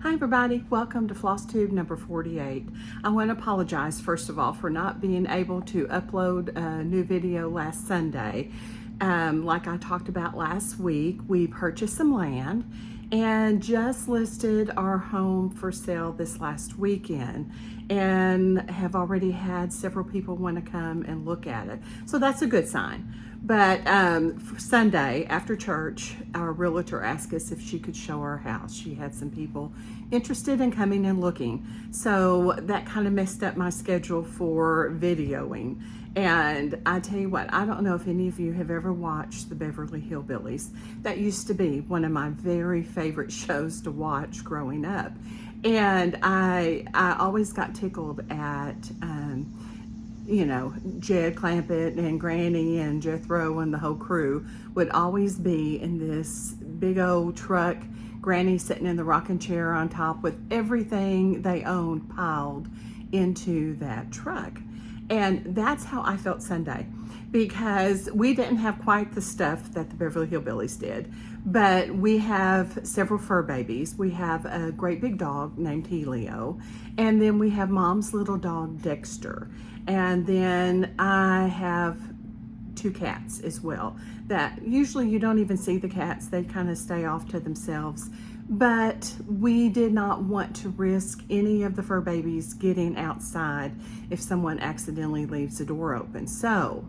Hi everybody, welcome to Flosstube number 48. I want to apologize first of all for not being able to upload a new video last Sunday. Like I talked about last week, we purchased some land and just listed our home for sale this last weekend and have already had several people want to come and look at it. So that's a good sign. But for Sunday after church, our realtor asked us if she could show our house. She had some people interested in coming and looking. So that kind of messed up my schedule for videoing. And I tell you what, I don't know if any of you have ever watched the Beverly Hillbillies. That used to be one of my very favorite shows to watch growing up. And I always got tickled at Jed Clampett and Granny and Jethro and the whole crew would always be in this big old truck, Granny sitting in the rocking chair on top with everything they owned piled into that truck. And that's how I felt Sunday, because we didn't have quite the stuff that the Beverly Hillbillies did, but we have several fur babies. We have a great big dog named Helio, and then we have Mom's little dog Dexter, and then I have 2 cats as well that usually you don't even see the cats. They kind of stay off to themselves. But we did not want to risk any of the fur babies getting outside if someone accidentally leaves the door open. So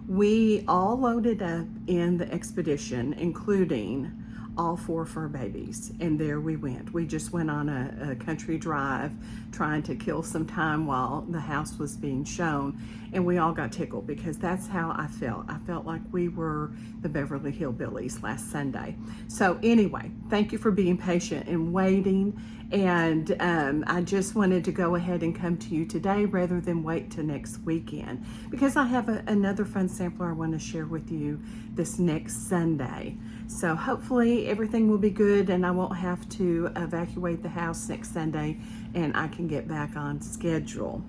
we all loaded up in the Expedition, including all 4 fur babies, and there we went. We just went on a country drive trying to kill some time while the house was being shown, and we all got tickled because that's how I felt. I felt like we were the Beverly Hillbillies last Sunday. So anyway, thank you for being patient and waiting, and I just wanted to go ahead and come to you today rather than wait till next weekend, because I have another fun sampler I want to share with you this next Sunday. So hopefully everything will be good and I won't have to evacuate the house next Sunday and I can get back on schedule.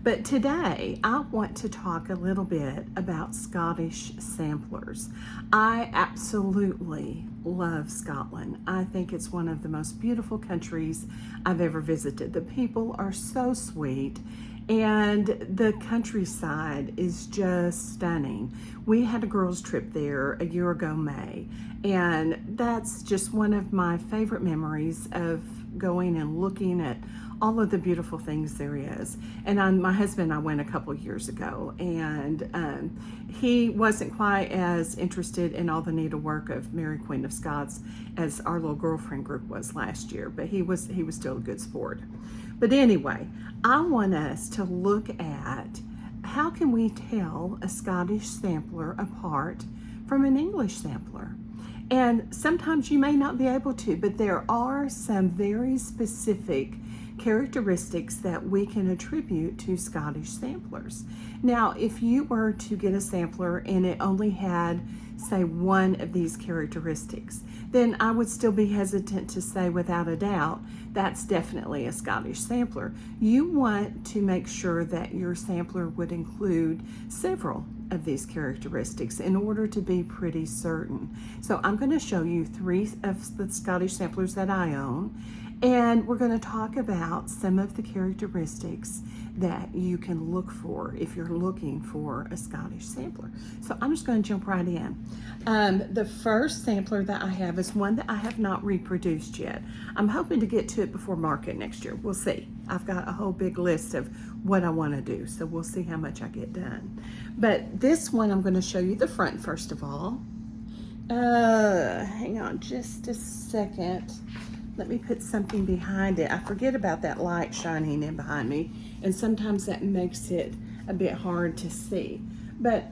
But today I want to talk a little bit about Scottish samplers. I absolutely love Scotland. I think it's one of the most beautiful countries I've ever visited. The people are so sweet, and the countryside is just stunning. We had a girls' trip there a year ago, May, and that's just one of my favorite memories of going and looking at all of the beautiful things there is. And my husband and I went a couple years ago, and he wasn't quite as interested in all the needlework of Mary Queen of Scots as our little girlfriend group was last year, but he was still a good sport. But anyway, I want us to look at how can we tell a Scottish sampler apart from an English sampler. And sometimes you may not be able to, but there are some very specific characteristics that we can attribute to Scottish samplers. Now, if you were to get a sampler and it only had, say, one of these characteristics, then I would still be hesitant to say without a doubt that's definitely a Scottish sampler. You want to make sure that your sampler would include several of these characteristics in order to be pretty certain. So I'm going to show you 3 of the Scottish samplers that I own, and we're going to talk about some of the characteristics that you can look for if you're looking for a Scottish sampler. So I'm just going to jump right in. The first sampler that I have is one that I have not reproduced yet. I'm hoping to get to it before market next year. We'll see. I've got a whole big list of what I want to do, so we'll see how much I get done. But this one, I'm going to show you the front first of all. Hang on just a second. Let me put something behind it. I forget about that light shining in behind me, and sometimes that makes it a bit hard to see. But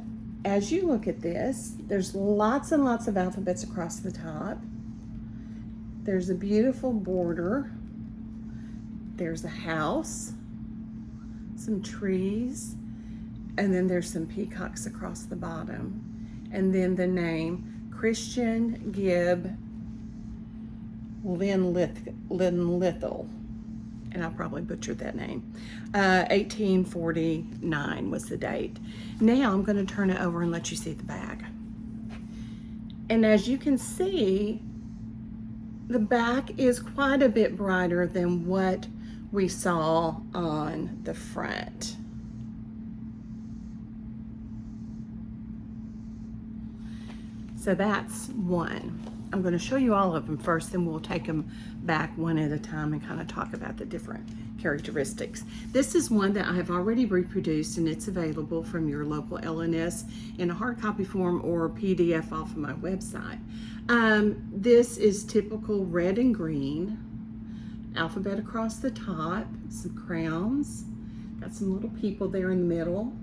as you look at this, there's lots and lots of alphabets across the top. There's a beautiful border. There's a house, some trees, and then there's some peacocks across the bottom. And then the name, Christian Gibb Linlithgow, and I probably butchered that name. 1849 was the date. Now I'm going to turn it over and let you see the bag. And as you can see, The back is quite a bit brighter than what we saw on the front. So that's one. I'm going to show you all of them first, then we'll take them back one at a time and kind of talk about the different characteristics. This is one that I have already reproduced, and it's available from your local LNS in a hard copy form or PDF off of my website. This is typical red and green, alphabet across the top, some crowns, got some little people there in the middle,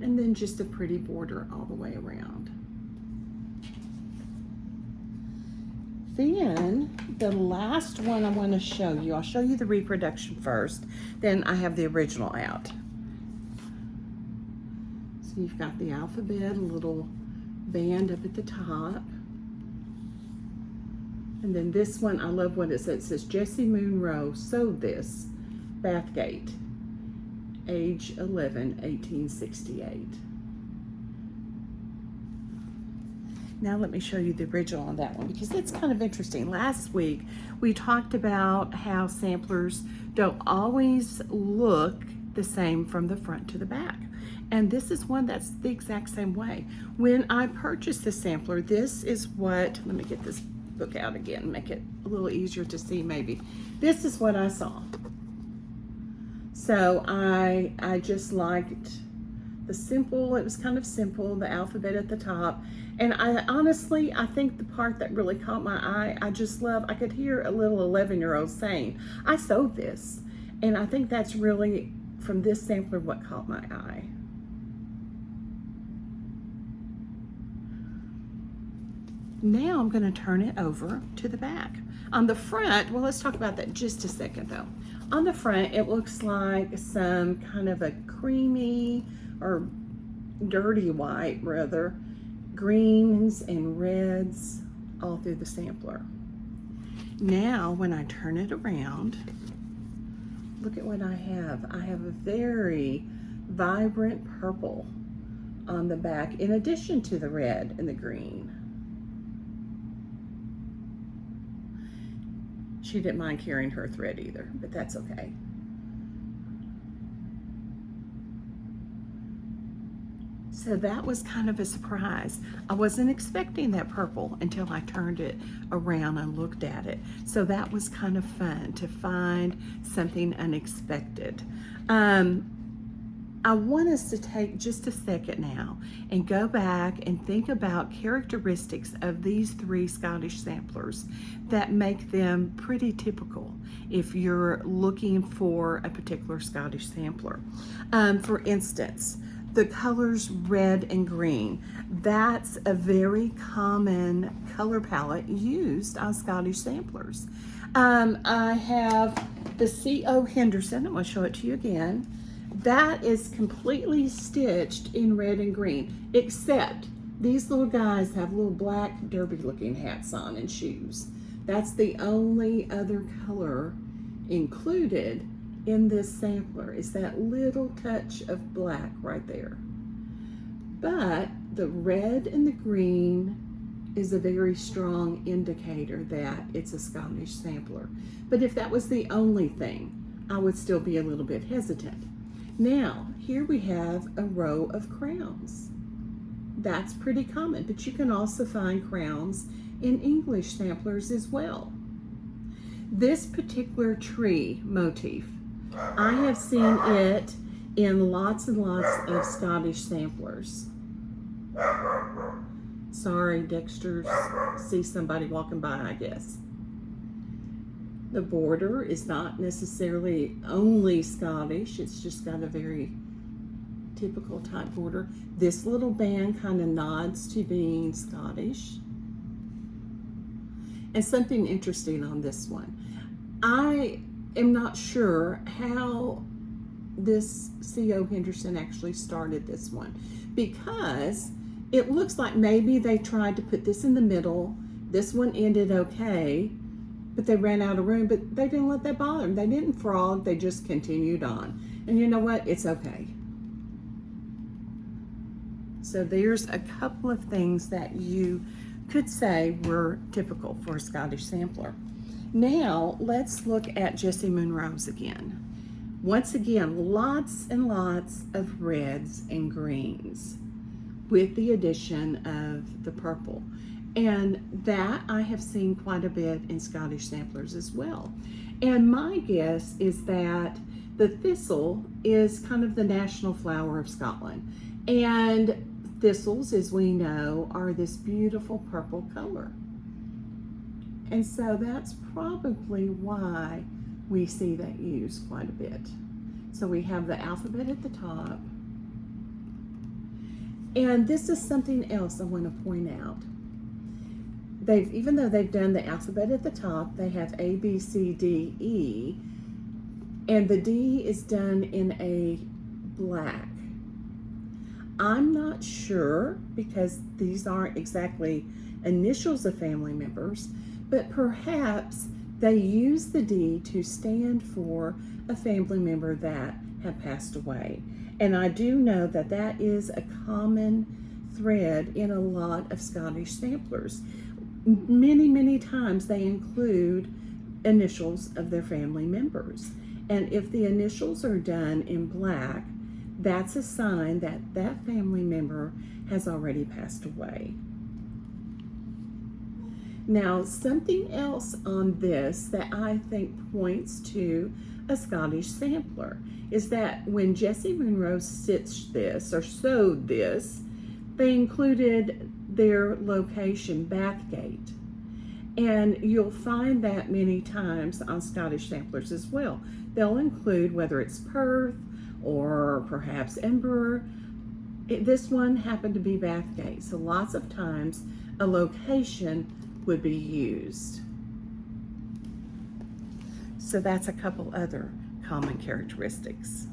and then just a pretty border all the way around. Then the last one I want to show you, I'll show you the reproduction first, then I have the original out. So you've got the alphabet, a little band up at the top. And then this one, I love what it says. It says, Jessie Monroe sewed this, Bathgate, age 11, 1868. Now let me show you the original on that one, because it's kind of interesting. Last week, we talked about how samplers don't always look the same from the front to the back. And this is one that's the exact same way. When I purchased the sampler, this is what, let me get this book out again, make it a little easier to see maybe. This is what I saw. So I just liked the simple, it was kind of simple, the alphabet at the top. And I honestly think the part that really caught my eye, I just love, I could hear a little 11-year-old saying, I sewed this. And I think that's really, from this sampler, what caught my eye. Now I'm going to turn it over to the back. On the front, well, let's talk about that just a second though. On the front, it looks like some kind of a creamy or dirty white, rather, greens and reds all through the sampler. Now, when I turn it around, look at what I have. I have a very vibrant purple on the back, in addition to the red and the green. She didn't mind carrying her thread either, but that's okay. So that was kind of a surprise. I wasn't expecting that purple until I turned it around and looked at it. So that was kind of fun to find something unexpected. I want us to take just a second now and go back and think about characteristics of these three Scottish samplers that make them pretty typical if you're looking for a particular Scottish sampler. For instance, the colors red and green. That's a very common color palette used on Scottish samplers. I have the C.O. Henderson. I'm going to show it to you again. That is completely stitched in red and green, except these little guys have little black derby looking hats on and shoes. That's the only other color included in this sampler, is that little touch of black right there. But the red and the green is a very strong indicator that it's a Scottish sampler. But if that was the only thing, I would still be a little bit hesitant. Now, here we have a row of crowns. That's pretty common, but you can also find crowns in English samplers as well. This particular tree motif, I have seen it in lots and lots of Scottish samplers. Sorry, Dexter, see somebody walking by, I guess. The border is not necessarily only Scottish, it's just got a very typical type border. This little band kind of nods to being Scottish. And something interesting on this one. I am not sure how this C.O. Henderson actually started this one, because it looks like maybe they tried to put this in the middle. This one ended okay, but they ran out of room, but they didn't let that bother them. They didn't frog, they just continued on. And you know what? It's okay. So there's a couple of things that you could say were typical for a Scottish sampler. Now let's look at Jessie Monroe's again. Once again, lots and lots of reds and greens with the addition of the purple. And that I have seen quite a bit in Scottish samplers as well. And my guess is that the thistle is kind of the national flower of Scotland. And thistles, as we know, are this beautiful purple color. And so that's probably why we see that used quite a bit. So we have the alphabet at the top. And this is something else I want to point out. Even though they've done the alphabet at the top, they have A, B, C, D, E, and the D is done in a black. I'm not sure, because these aren't exactly initials of family members, but perhaps they use the D to stand for a family member that had passed away. And I do know that that is a common thread in a lot of Scottish samplers. Many times they include initials of their family members. And if the initials are done in black, that's a sign that that family member has already passed away. Now, something else on this that I think points to a Scottish sampler is that when Jessie Monroe stitched this or sewed this, they included their location, Bathgate. And you'll find that many times on Scottish samplers as well. They'll include whether it's Perth or perhaps Embroidered. This one happened to be Bathgate, so lots of times a location would be used. So that's a couple other common characteristics.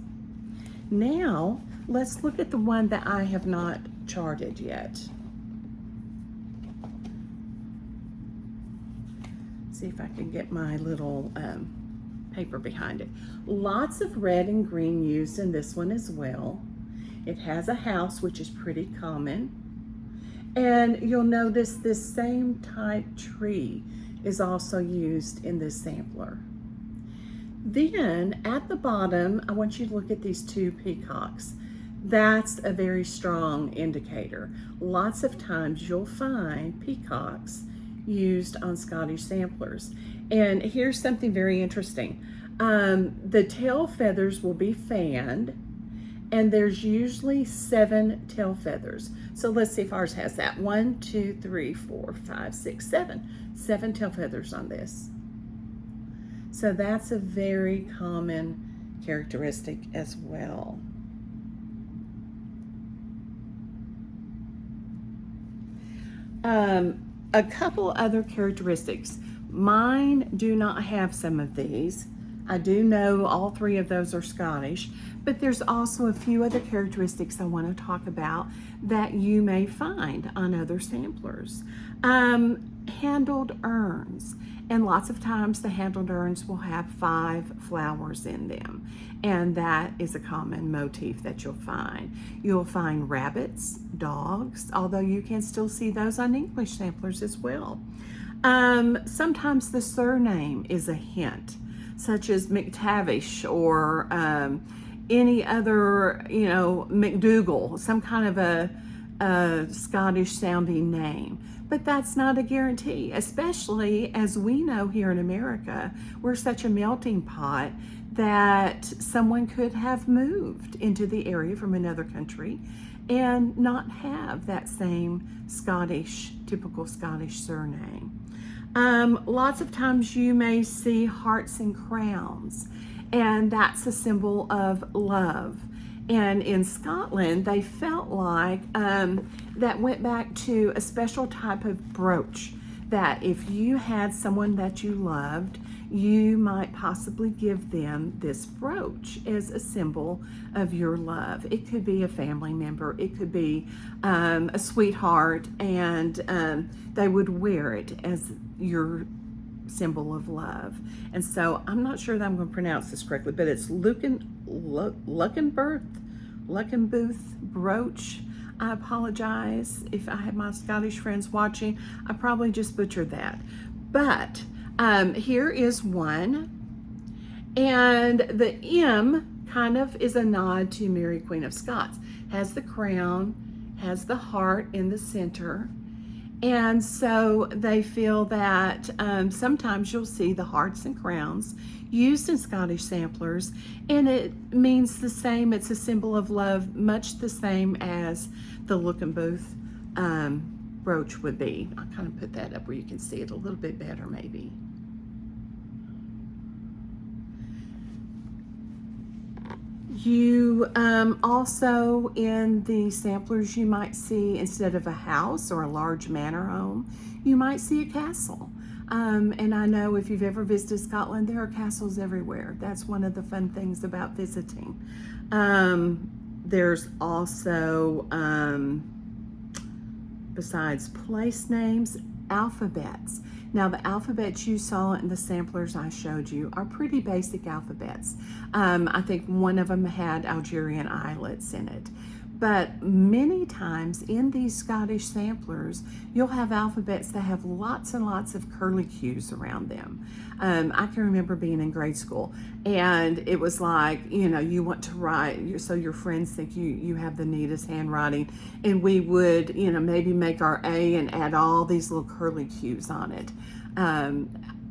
Now let's look at the one that I have not charted yet. See if I can get my little paper behind it. Lots of red and green used in this one as well. It has a house, which is pretty common. And you'll notice this same type tree is also used in this sampler. Then at the bottom, I want you to look at these two peacocks. That's a very strong indicator. Lots of times you'll find peacocks used on Scottish samplers. And here's something very interesting. The tail feathers will be fanned, and there's usually 7 tail feathers. So let's see if ours has that. 1, 2, 3, 4, 5, 6, 7. 7 tail feathers on this. So that's a very common characteristic as well. A couple other characteristics. Mine do not have some of these. I do know all 3 of those are Scottish, but there's also a few other characteristics I want to talk about that you may find on other samplers. Handled urns, and lots of times the handled urns will have 5 flowers in them, and that is a common motif that you'll find. You'll find rabbits, dogs, although you can still see those on English samplers as well. Sometimes the surname is a hint, such as McTavish or any other, McDougall, some kind of a Scottish sounding name. But that's not a guarantee, especially as we know here in America, we're such a melting pot that someone could have moved into the area from another country and not have that same typical Scottish surname. Lots of times you may see hearts and crowns, and that's a symbol of love. And in Scotland, they felt like that went back to a special type of brooch, that if you had someone that you loved, you might possibly give them this brooch as a symbol of your love. It could be a family member, it could be a sweetheart, and they would wear it as your symbol of love. And so I'm not sure that I'm going to pronounce this correctly, but it's Luckenbooth brooch. I apologize if I have my Scottish friends watching. I probably just butchered that. But here is one. And the M kind of is a nod to Mary, Queen of Scots. Has the crown, has the heart in the center. And so they feel that sometimes you'll see the hearts and crowns used in Scottish samplers, and it means the same. It's a symbol of love, much the same as the Look and Booth brooch would be. I'll kind of put that up where you can see it a little bit better maybe. You also in the samplers you might see, instead of a house or a large manor home, you might see a castle. And I know if you've ever visited Scotland, there are castles everywhere. That's one of the fun things about visiting. There's also, besides place names, alphabets. Now the alphabets you saw in the samplers I showed you are pretty basic alphabets. I think one of them had Algerian islets in it. But many times in these Scottish samplers, you'll have alphabets that have lots and lots of curlicues around them. I can remember being in grade school, and it was like, you know, you want to write, so your friends think you have the neatest handwriting, and we would, you know, maybe make our A and add all these little curlicues on it.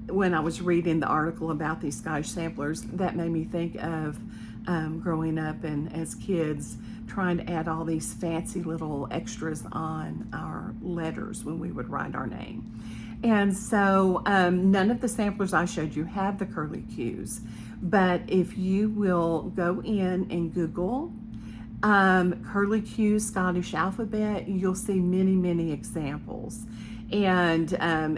When I was reading the article about these Scottish samplers, that made me think of growing up and as kids trying to add all these fancy little extras on our letters when we would write our name. And so none of the samplers I showed you have the curlicues, but if you will go in and Google curlicue Scottish alphabet, you'll see many examples. And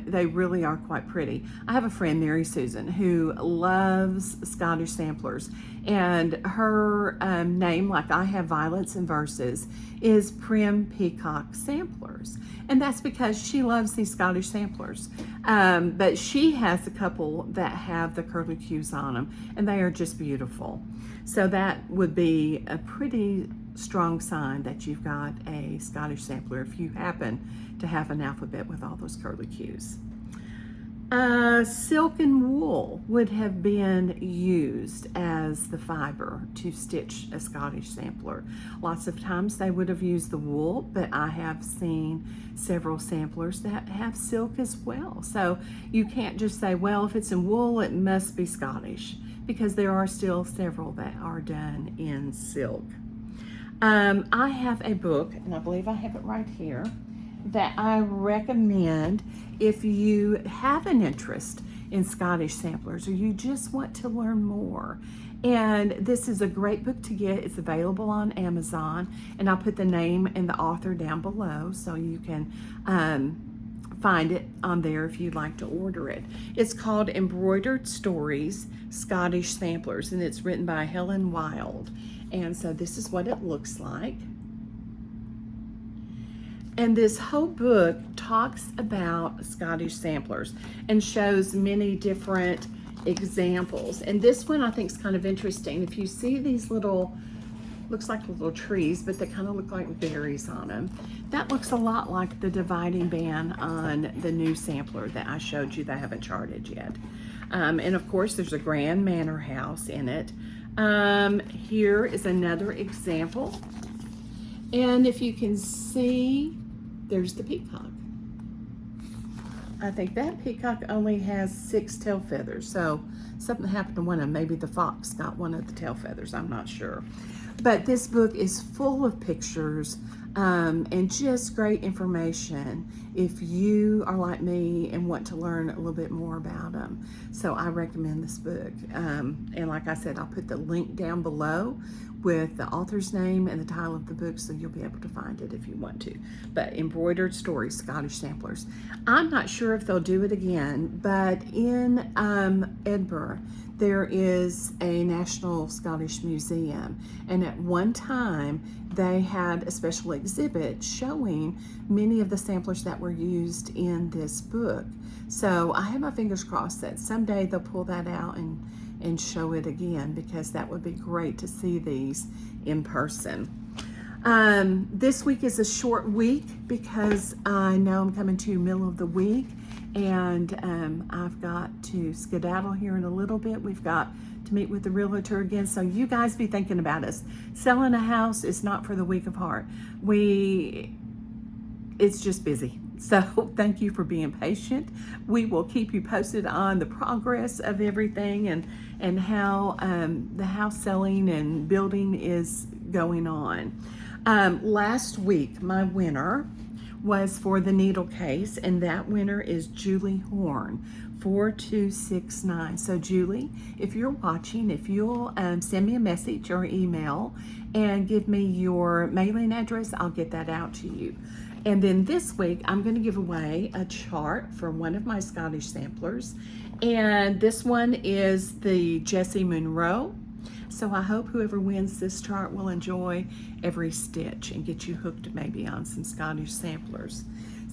they really are quite pretty. I have a friend, Mary Susan, who loves Scottish samplers, and her name, like I have Violets and Verses, is Prim Peacock Samplers, and that's because she loves these Scottish samplers. But she has a couple that have the curlicues on them, and they are just beautiful. So that would be a pretty strong sign that you've got a Scottish sampler if you happen to have an alphabet with all those curlicues. Silk and wool would have been used as the fiber to stitch a Scottish sampler. Lots of times they would have used the wool, but I have seen several samplers that have silk as well. So you can't just say, well, if it's in wool, it must be Scottish, because there are still several that are done in silk. I have a book, and I believe I have it right here, that I recommend if you have an interest in Scottish samplers or you just want to learn more. And this is a great book to get. It's available on Amazon, and I'll put the name and the author down below so you can find it on there if you'd like to order it. It's called Embroidered Stories, Scottish Samplers, and it's written by Helen Wyld. And so this is what it looks like. And this whole book talks about Scottish samplers and shows many different examples. And this one I think is kind of interesting. If you see these little, looks like little trees, but they kind of look like berries on them. That looks a lot like the dividing band on the new sampler that I showed you that I haven't charted yet. And of course there's a grand manor house in it. Here is another example. And if you can see, there's the peacock. I think that peacock only has 6 tail feathers, so something happened to one of them. Maybe the fox got one of the tail feathers, I'm not sure. But this book is full of pictures and just great information if you are like me and want to learn a little bit more about them. So I recommend this book. And like I said, I'll put the link down below with the author's name and the title of the book, so you'll be able to find it if you want to. But Embroidered Stories, Scottish Samplers. I'm not sure if they'll do it again, but in Edinburgh, there is a National Scottish Museum, and at one time they had a special exhibit showing many of the samplers that were used in this book. So I have my fingers crossed that someday they'll pull that out and show it again, because that would be great to see these in person. This week is a short week because I know I'm coming to middle of the week, and I've got to skedaddle here in a little bit. We've got to meet with the realtor again, so you guys be thinking about us. Selling a house is not for the weak of heart. It's just busy. So thank you for being patient. We will keep you posted on the progress of everything and how the house selling and building is going on. Last week, my winner was for the needle case, and that winner is Julie Horne, 4269. So Julie, if you're watching, if you'll send me a message or email and give me your mailing address, I'll get that out to you. And then this week, I'm going to give away a chart for one of my Scottish samplers. And this one is the Jessie Monroe. So I hope whoever wins this chart will enjoy every stitch and get you hooked maybe on some Scottish samplers.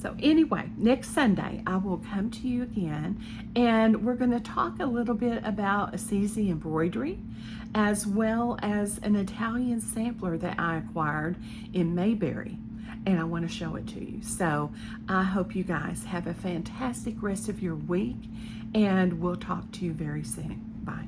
So anyway, next Sunday, I will come to you again, and we're going to talk a little bit about Assisi embroidery, as well as an Italian sampler that I acquired in Mayberry, and I want to show it to you. So I hope you guys have a fantastic rest of your week, and we'll talk to you very soon. Bye.